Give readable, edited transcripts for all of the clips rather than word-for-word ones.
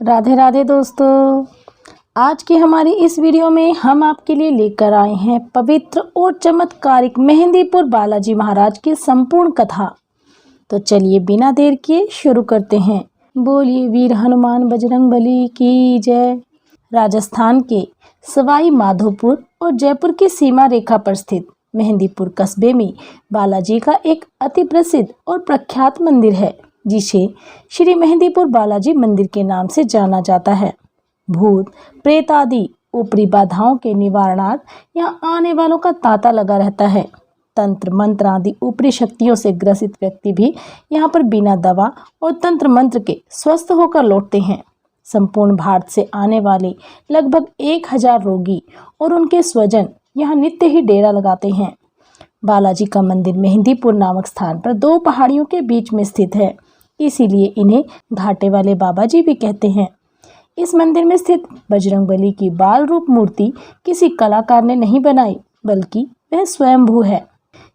राधे राधे दोस्तों। आज की हमारी इस वीडियो में हम आपके लिए लेकर आए हैं पवित्र और चमत्कारिक मेहंदीपुर बालाजी महाराज की संपूर्ण कथा। तो चलिए बिना देर किए शुरू करते हैं। बोलिए वीर हनुमान बजरंगबली की जय। राजस्थान के सवाई माधोपुर और जयपुर की सीमा रेखा पर स्थित मेहंदीपुर कस्बे में बालाजी का एक अति प्रसिद्ध और प्रख्यात मंदिर है, जिसे श्री मेहंदीपुर बालाजी मंदिर के नाम से जाना जाता है। भूत प्रेत आदि ऊपरी बाधाओं के निवारणार्थ यहाँ आने वालों का तांता लगा रहता है। तंत्र मंत्र आदि ऊपरी शक्तियों से ग्रसित व्यक्ति भी यहाँ पर बिना दवा और तंत्र मंत्र के स्वस्थ होकर लौटते हैं। संपूर्ण भारत से आने वाले लगभग 1000 रोगी और उनके स्वजन यहाँ नित्य ही डेरा लगाते हैं। बालाजी का मंदिर मेहंदीपुर नामक स्थान पर 2 पहाड़ियों के बीच में स्थित है, इसीलिए इन्हें घाटे वाले बाबा जी भी कहते हैं। इस मंदिर में स्थित बजरंगबली की बाल रूप मूर्ति किसी कलाकार ने नहीं बनाई, बल्कि वह स्वयंभू है।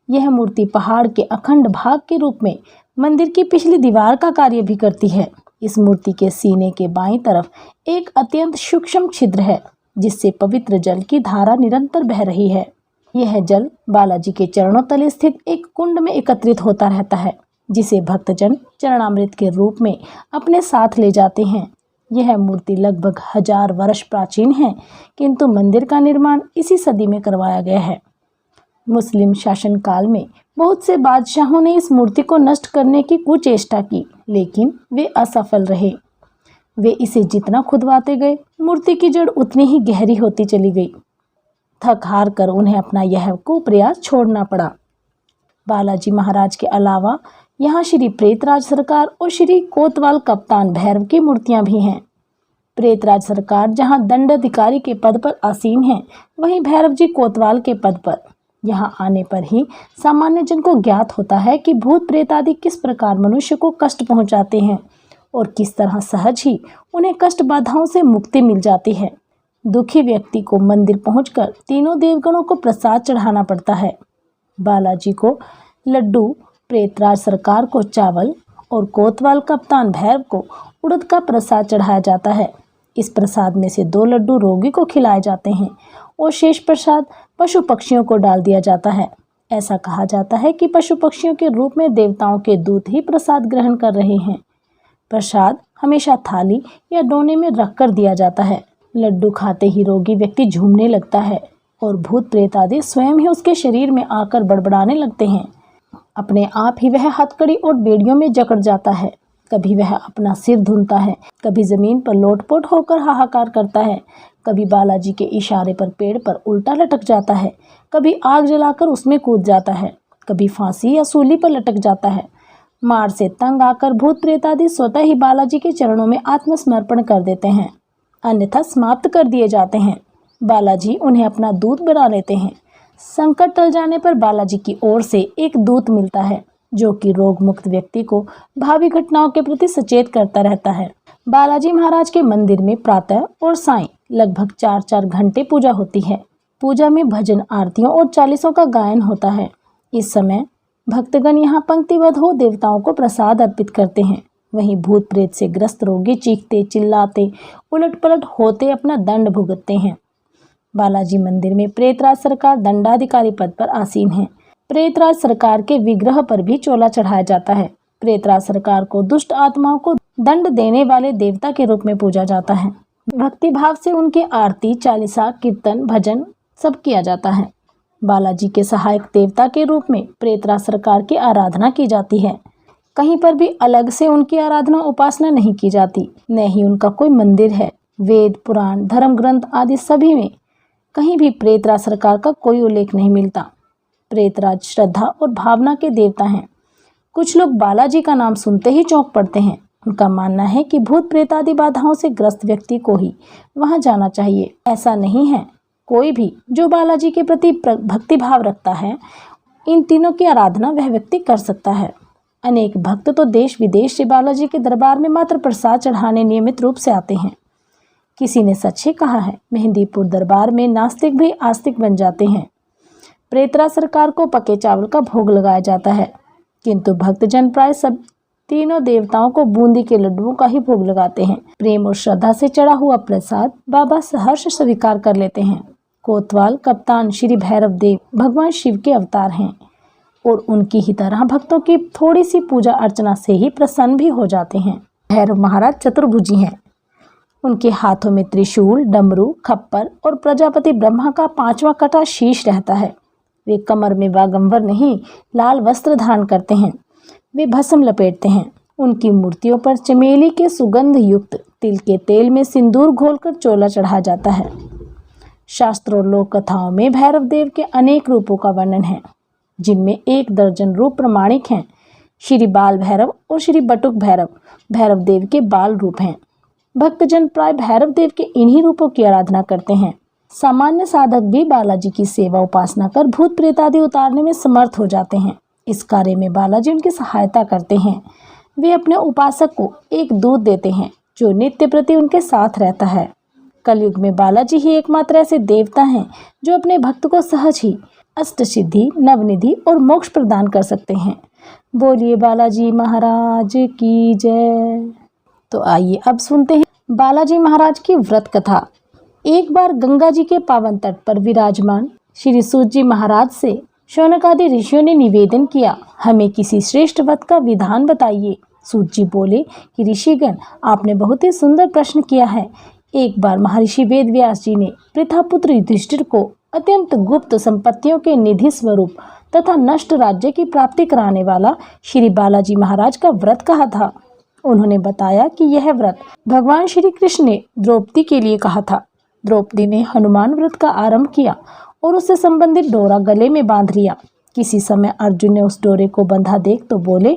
यह मूर्ति पहाड़ के अखंड भाग के रूप में मंदिर की पिछली दीवार का कार्य भी करती है। इस मूर्ति के सीने के बाईं तरफ एक अत्यंत सूक्ष्म छिद्र है, जिससे पवित्र जल की धारा निरंतर बह रही है। यह जल बालाजी के चरणों तले स्थित एक कुंड में एकत्रित होता रहता है, जिसे भक्तजन चरणामृत के रूप में अपने साथ ले जाते हैं। यह मूर्ति लगभग 1000 वर्ष प्राचीन है, किंतु मंदिर का निर्माण इसी सदी में करवाया गया है। मुस्लिम शासनकाल में बहुत से बादशाहों ने इस मूर्ति को नष्ट करने की कुचेष्टा की, लेकिन वे असफल रहे। वे इसे जितना खुदवाते गए, मूर्ति की जड़ उतनी ही गहरी होती चली गई। थक हार कर उन्हें अपना यह कुप्रयास छोड़ना पड़ा। बालाजी महाराज के अलावा यहाँ श्री प्रेतराज सरकार और श्री कोतवाल कप्तान भैरव की मूर्तियां भी हैं। प्रेतराज सरकार जहाँ दंडाधिकारी के पद पर आसीन हैं, वहीं भैरव जी कोतवाल के पद पर। यहाँ आने पर ही सामान्य जन को ज्ञात होता है कि भूत प्रेत आदि किस प्रकार मनुष्य को कष्ट पहुँचाते हैं और किस तरह सहज ही उन्हें कष्ट बाधाओं से मुक्ति मिल जाती है। दुखी व्यक्ति को मंदिर पहुंचकर तीनों देवगणों को प्रसाद चढ़ाना पड़ता है। बालाजी को लड्डू, प्रेतराज सरकार को चावल और कोतवाल कप्तान भैरव को उड़द का प्रसाद चढ़ाया जाता है। इस प्रसाद में से 2 लड्डू रोगी को खिलाए जाते हैं और शेष प्रसाद पशु पक्षियों को डाल दिया जाता है। ऐसा कहा जाता है कि पशु पक्षियों के रूप में देवताओं के दूत ही प्रसाद ग्रहण कर रहे हैं। प्रसाद हमेशा थाली या डोने में रखकर दिया जाता है। लड्डू खाते ही रोगी व्यक्ति झूमने लगता है और भूत प्रेत आदि स्वयं ही उसके शरीर में आकर बड़बड़ाने लगते हैं। अपने आप ही वह हथकड़ी और बेड़ियों में जकड़ जाता है। कभी वह अपना सिर धुनता है, कभी जमीन पर लोटपोट होकर हाहाकार करता है, कभी बालाजी के इशारे पर पेड़ पर उल्टा लटक जाता है, कभी आग जलाकर उसमें कूद जाता है, कभी फांसी या सूली पर लटक जाता है। मार से तंग आकर भूत प्रेत आदि स्वतः ही बालाजी के चरणों में आत्मसमर्पण कर देते हैं, अन्यथा समाप्त कर दिए जाते हैं। बालाजी उन्हें अपना दूत बना लेते हैं। संकट टल जाने पर बालाजी की ओर से एक दूत मिलता है, जो कि रोग मुक्त व्यक्ति को भावी घटनाओं के प्रति सचेत करता रहता है। बालाजी महाराज के मंदिर में प्रातः और सायं लगभग 4-4 घंटे पूजा होती है। पूजा में भजन, आरतियों और चालीसों का गायन होता है। इस समय भक्तगण यहाँ पंक्तिबद्ध हो देवताओं को प्रसाद अर्पित करते हैं। वहीं भूत प्रेत से ग्रस्त रोगी चीखते चिल्लाते उलट पलट होते अपना दंड भुगतते हैं। बालाजी मंदिर में प्रेतराज सरकार दंडाधिकारी पद पर आसीन है। प्रेतराज सरकार के विग्रह पर भी चोला चढ़ाया जाता है। प्रेतराज सरकार को दुष्ट आत्माओं को दंड देने वाले देवता के रूप में पूजा जाता है। भक्ति भाव से उनके आरती, चालीसा, कीर्तन, भजन सब किया जाता है। बालाजी के सहायक देवता के रूप में प्रेतराज सरकार की आराधना की जाती है। कहीं पर भी अलग से उनकी आराधना उपासना नहीं की जाती, न ही उनका कोई मंदिर है। वेद, पुराण, धर्म ग्रंथ आदि सभी में कहीं भी प्रेतराज सरकार का कोई उल्लेख नहीं मिलता। प्रेतराज श्रद्धा और भावना के देवता हैं। कुछ लोग बालाजी का नाम सुनते ही चौंक पड़ते हैं। उनका मानना है कि भूत प्रेत आदि बाधाओं से ग्रस्त व्यक्ति को ही वहां जाना चाहिए। ऐसा नहीं है। कोई भी जो बालाजी के प्रति भक्ति भाव रखता है, इन तीनों की आराधना वह व्यक्ति कर सकता है। अनेक भक्त तो देश विदेश से बालाजी के दरबार में मात्र प्रसाद चढ़ाने नियमित रूप से आते हैं। किसी ने सच ही कहा है, मेहंदीपुर दरबार में नास्तिक भी आस्तिक बन जाते हैं। प्रेतराज सरकार को पके चावल का भोग लगाया जाता है, किंतु भक्तजन प्राय सब तीनों देवताओं को बूंदी के लड्डुओं का ही भोग लगाते हैं। प्रेम और श्रद्धा से चढ़ा हुआ प्रसाद बाबा सहर्ष स्वीकार कर लेते हैं। कोतवाल कप्तान श्री भैरव देव भगवान शिव के अवतार हैं और उनकी ही तरह भक्तों की थोड़ी सी पूजा अर्चना से ही प्रसन्न भी हो जाते हैं। भैरव महाराज चतुर्भुजी हैं। उनके हाथों में त्रिशूल, डमरू, खप्पर और प्रजापति ब्रह्मा का 5वां कटा शीश रहता है। वे कमर में बागंबर नहीं, लाल वस्त्र धारण करते हैं। वे भस्म लपेटते हैं। उनकी मूर्तियों पर चमेली के सुगंध युक्त तिल के तेल में सिंदूर घोलकर चोला चढ़ाया जाता है। शास्त्रों और लोक कथाओं में भैरव देव के अनेक रूपों का वर्णन है, जिनमें 1 दर्जन रूप प्रमाणिक हैं। श्री बाल भैरव और श्री बटुक भैरव भैरव देव के बाल रूप हैं। भक्तजन प्राय भैरव देव के इन्हीं रूपों की आराधना करते हैं। सामान्य साधक भी बालाजी की सेवा उपासना कर भूत प्रेत आदि उतारने में समर्थ हो जाते हैं। इस कार्य में बालाजी उनकी सहायता करते हैं। वे अपने उपासक को एक दूत देते हैं जो नित्य प्रति उनके साथ रहता है। कलयुग में बालाजी ही एकमात्र ऐसे देवता हैं जो अपने भक्त को सहज ही अष्टसिद्धि, नवनिधि और मोक्ष प्रदान कर सकते हैं। बोलिए बालाजी महाराज की जय। तो आइए अब सुनते हैं बालाजी महाराज की व्रत कथा। एक बार गंगा जी के पावन तट पर विराजमान श्री सूत जी महाराज से शौनक आदि ऋषियों ने निवेदन किया, हमें किसी श्रेष्ठ व्रत का विधान बताइए। सूत जी बोले कि ऋषिगण, आपने बहुत ही सुंदर प्रश्न किया है। एक बार महर्षि वेद व्यास जी ने पृथापुत्र युधिष्ठिर को अत्यंत गुप्त संपत्तियों के निधि स्वरूप तथा नष्ट राज्य की प्राप्ति कराने वाला श्री बालाजी महाराज का व्रत कहा था। उन्होंने बताया कि यह व्रत भगवान श्री कृष्ण ने द्रौपदी के लिए कहा था। द्रौपदी ने हनुमान व्रत का आरंभ किया और उससे संबंधित डोरा गले में बांध लिया। किसी समय अर्जुन ने उस डोरे को बंधा देख तो बोले,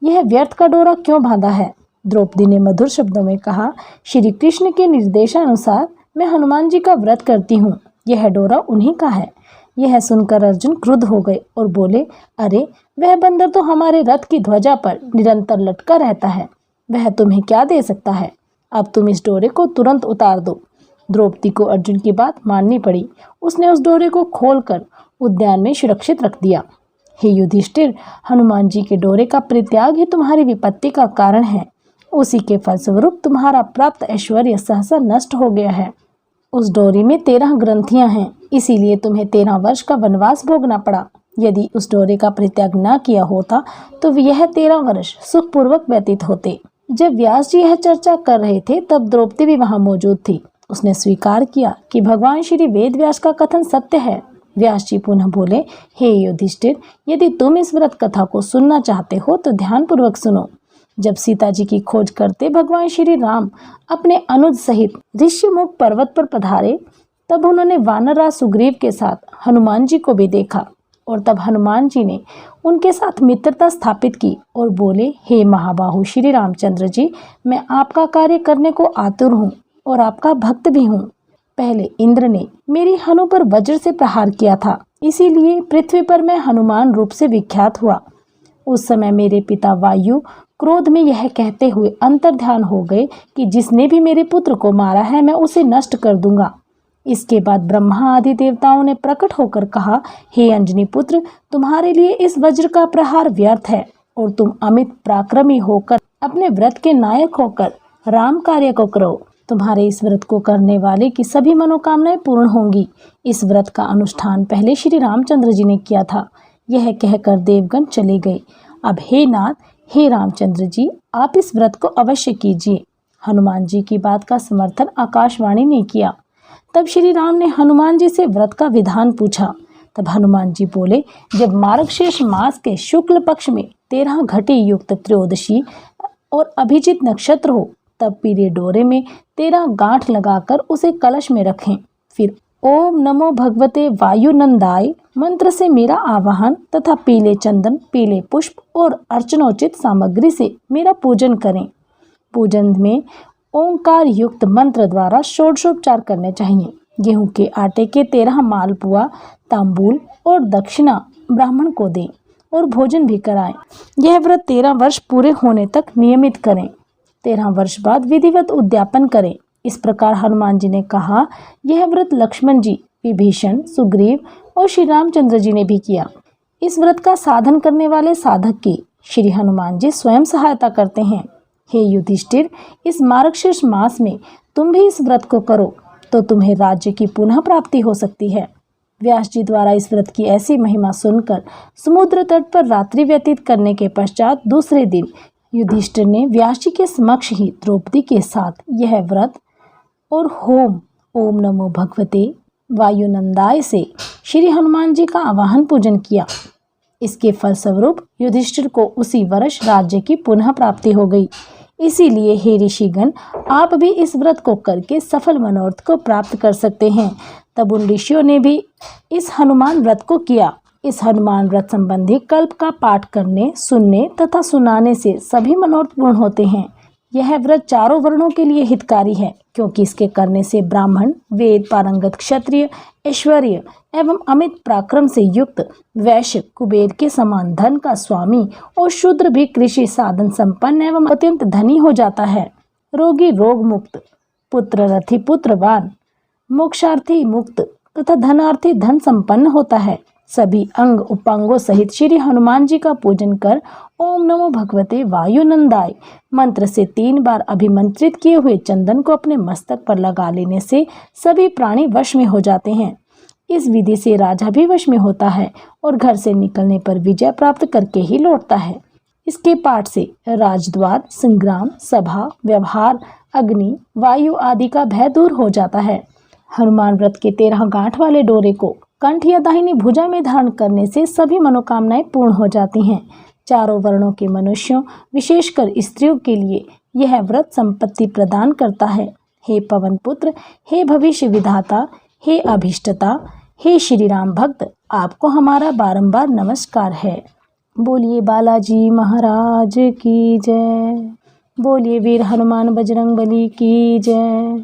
यह व्यर्थ का डोरा क्यों बांधा है? द्रौपदी ने मधुर शब्दों में कहा, श्री कृष्ण के निर्देशानुसार मैं हनुमान जी का व्रत करती हूँ, यह डोरा उन्हीं का है। यह सुनकर अर्जुन क्रुद्ध हो गए और बोले, अरे वह बंदर तो हमारे रथ की ध्वजा पर निरंतर लटका रहता है, वह तुम्हें क्या दे सकता है? अब तुम इस डोरे को तुरंत उतार दो। द्रौपदी को अर्जुन की बात माननी पड़ी। उसने उस डोरे को खोलकर उद्यान में सुरक्षित रख दिया। हे युधिष्ठिर, हनुमान जी के डोरे का परित्याग ही तुम्हारी विपत्ति का कारण है। उसी के फलस्वरूप तुम्हारा प्राप्त ऐश्वर्य सहसा नष्ट हो गया है। उस डोरी में 13 ग्रंथियां हैं, इसीलिए तुम्हें 13 वर्ष का वनवास भोगना पड़ा। यदि उस डोरे का परित्याग न किया होता तो यह 13 वर्ष सुखपूर्वक व्यतीत होते। जब व्यास जी यह चर्चा कर रहे थे तब द्रौपदी भी वहां मौजूद थी। उसने स्वीकार किया कि भगवान श्री वेद व्यास का कथन सत्य है। व्यास जी पुनः बोले, हे युधिष्ठिर, यदि तुम इस व्रत कथा को सुनना चाहते हो तो ध्यानपूर्वक सुनो। जब सीता जी की खोज करते भगवान श्री राम अपने अनुज सहित ऋष्यमुख पर्वत पर पधारे, तब उन्होंने वानरराज सुग्रीव के साथ हनुमान जी को भी देखा और तब हनुमान जी ने उनके साथ मित्रता स्थापित की और बोले, हे महाबाहु श्री रामचंद्र जी, मैं आपका कार्य करने को आतुर हूँ और आपका भक्त भी हूँ। पहले इंद्र ने मेरी हनु पर वज्र से प्रहार किया था, इसीलिए पृथ्वी पर मैं हनुमान रूप से विख्यात हुआ। उस समय मेरे पिता वायु क्रोध में यह कहते हुए अंतर्ध्यान हो गए कि जिसने भी मेरे पुत्र को मारा है मैं उसे नष्ट कर दूंगा। इसके बाद ब्रह्मा आदि देवताओं ने प्रकट होकर कहा, हे अंजनी पुत्र, तुम्हारे लिए इस वज्र का प्रहार व्यर्थ है और तुम अमित पराक्रमी होकर अपने व्रत के नायक होकर राम कार्य को करो। तुम्हारे इस व्रत को करने वाले की सभी मनोकामनाएं पूर्ण होंगी। इस व्रत का अनुष्ठान पहले श्री रामचंद्र जी ने किया था। यह कहकर देवगण चले गए। अब हे नाथ, हे रामचंद्र जी, आप इस व्रत को अवश्य कीजिए। हनुमान जी की बात का समर्थन आकाशवाणी ने किया। तब श्री राम ने हनुमान जी से व्रत का विधान पूछा। तब हनुमान जी बोले, जब मार्गशीर्ष मास के शुक्ल पक्ष में 13 घटी युक्त त्रयोदशी और अभिजित नक्षत्र हो, तब पीले डोरे में 13 गांठ लगाकर उसे कलश में रखें। फिर ओम नमो भगवते वायुनंदाय मंत्र से मेरा आवाहन तथा पीले चंदन, पीले पुष्प और अर्चनोचित सामग्री से मेरा पूजन करें। पूजन में ओंकार युक्त मंत्र द्वारा षोडशोपचार करने चाहिए। गेहूं के आटे के 13 मालपुआ, तांबूल और दक्षिणा ब्राह्मण को दें और भोजन भी कराएं। यह व्रत 13 वर्ष पूरे होने तक नियमित करें। 13 वर्ष बाद विधिवत उद्यापन करें। इस प्रकार हनुमान जी ने कहा। यह व्रत लक्ष्मण जी, विभीषण, सुग्रीव और श्री रामचंद्र जी ने भी किया। इस व्रत का साधन करने वाले साधक की श्री हनुमान जी स्वयं सहायता करते हैं। हे युधिष्ठिर, इस मार्गशीर्ष मास में तुम भी इस व्रत को करो तो तुम्हें राज्य की पुनः प्राप्ति हो सकती है। व्यास जी द्वारा इस व्रत की ऐसी महिमा सुनकर समुद्र तट पर रात्रि व्यतीत करने के पश्चात दूसरे दिन युधिष्ठिर ने व्यास जी के समक्ष ही द्रौपदी के साथ यह व्रत और होम ओम नमो भगवते वायुनंदाय से श्री हनुमान जी का आवाहन पूजन किया। इसके फलस्वरूप युधिष्ठिर को उसी वर्ष राज्य की पुनः प्राप्ति हो गई। इसीलिए हे ऋषिगण, आप भी इस व्रत को करके सफल मनोरथ को प्राप्त कर सकते हैं। तब उन ऋषियों ने भी इस हनुमान व्रत को किया। इस हनुमान व्रत संबंधी कल्प का पाठ करने, सुनने तथा सुनाने से सभी मनोरथ पूर्ण होते हैं। यह व्रत चारों वर्णों के लिए हितकारी है, क्योंकि इसके करने से ब्राह्मण, वेद पारंगत क्षत्रिय, ऐश्वर्य एवं अमित पराक्रम से युक्त वैश्य कुबेर के समान धन का स्वामी और शूद्र भी कृषि साधन संपन्न एवं अत्यंत धनी हो जाता है। रोगी रोग मुक्त, पुत्र रथी पुत्रवान, मोक्षार्थी मुक्त तथा धनार्थी धन संपन्न होता है। सभी अंग उपांगों सहित श्री हनुमान जी का पूजन कर ओम नमो भगवते वायुनंदाय मंत्र से 3 बार अभिमंत्रित किए हुए चंदन को अपने मस्तक पर लगा लेने से सभी प्राणी वश में हो जाते हैं। इस विधि से राजा भी वश में होता है और घर से निकलने पर विजय प्राप्त करके ही लौटता है। इसके पाठ से राजद्वार, संग्राम, सभा, व्यवहार, अग्नि, वायु आदि का भय दूर हो जाता है। हनुमान व्रत के 13 गांठ वाले डोरे को कंठ या दाहिनी भुजा में धारण करने से सभी मनोकामनाएं पूर्ण हो जाती हैं। चारों वर्णों के मनुष्यों, विशेषकर स्त्रियों के लिए यह व्रत संपत्ति प्रदान करता है। हे पवन पुत्र, हे भविष्य विधाता, हे अभिष्टता, हे श्री राम भक्त, आपको हमारा बारंबार नमस्कार है। बोलिए बालाजी महाराज की जय। बोलिए वीर हनुमान बजरंग बली की जय।